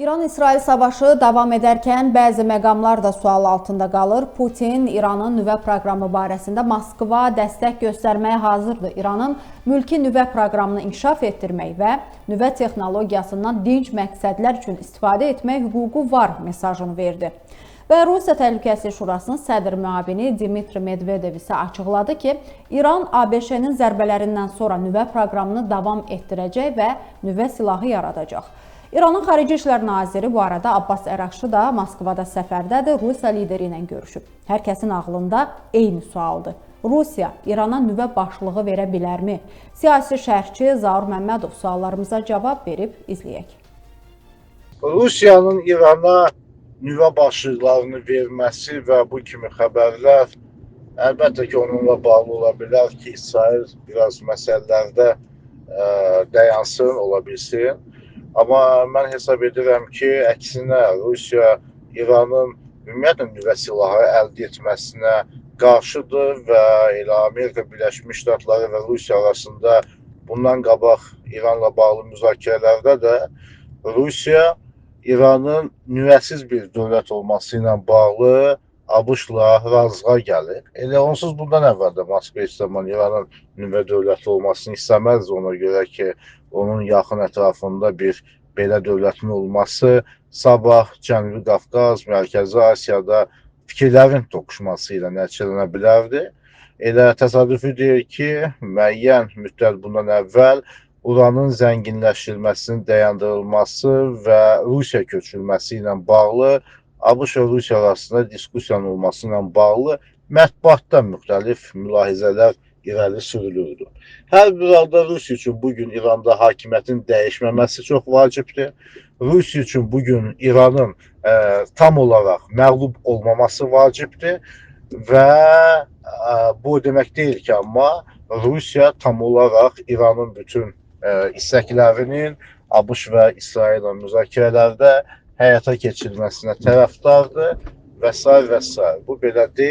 İran-İsrail savaşı davam edərkən bəzi məqamlar da sual altında qalır. Putin İranın nüvə proqramı barəsində Moskva dəstək göstərməyə hazırdır. İranın mülki nüvə proqramını inkişaf etdirmək və nüvə texnologiyasından dinc məqsədlər üçün istifadə etmək hüququ var mesajını verdi. Və Rusiya Təhlükəsizlik Şurasının sədr müavini Dmitri Medvedev isə açıqladı ki, İran ABŞ-nin zərbələrindən sonra nüvə proqramını davam etdirəcək və nüvə silahı yaradacaq. İranın Xarici İşlər Naziri bu arada Abbas Əraqçı da Moskvada səfərdədir, Rusiya lideri ilə görüşüb. Hər kəsin ağlında eyni sualdır. Rusiya İrana nüvə başlığı verə bilərmi? Siyasi şərhçi Zaur Məmmədov suallarımıza cavab verib, izləyək. Rusiyanın İrana nüvə başlıqlarını verməsi və bu kimi xəbərlər əlbəttə ki, onunla bağlı ola bilər ki, İsrail biraz məsələlərdə dayansın, ola bilsin. Amma mən hesab edirəm ki, əksinə Rusiya İranın ümumiyyətlə nüvə silahı əldə etməsinə qarşıdır və elə Amerika Birləşmiş Ştatları və Rusiya arasında bundan qabaq İranla bağlı müzakirələrdə də Rusiya İranın nüvəsiz bir dövlət olması ilə bağlı ABŞ-la razılığa gəlir. Elə onsuz bundan əvvəl də Moskva heç zaman İranın nüvə dövləti olmasını istəməz, ona görə ki, onun yaxın ətrafında bir belə dövlətin olması sabah Cənubi Qafqaz, Mərkəzi Asiyada fikirlərin toqquşması ilə nəticələnə bilərdi. Elə təsadüfi deyil ki, müəyyən müddət bundan əvvəl uranın zənginləşdirilməsinin dayandırılması və Rusiya köçürülməsi ilə bağlı ABŞ və Rusiya arasında diskussiyanın olması ilə bağlı mətbuatda müxtəlif mülahizələr irəli sürülürdü. Hər bir halda Rusiya üçün bugün İranda hakimiyyətin dəyişməməsi çox vacibdir. Rusiya üçün bugün İranın tam olaraq məğlub olmaması vacibdir və bu demək deyil ki, amma Rusiya tam olaraq İranın bütün istəklərinin ABŞ və İsrail ilə müzakirələrdə həyata keçirilməsinə tərəfdardır və s. və s. Bu belə deyil.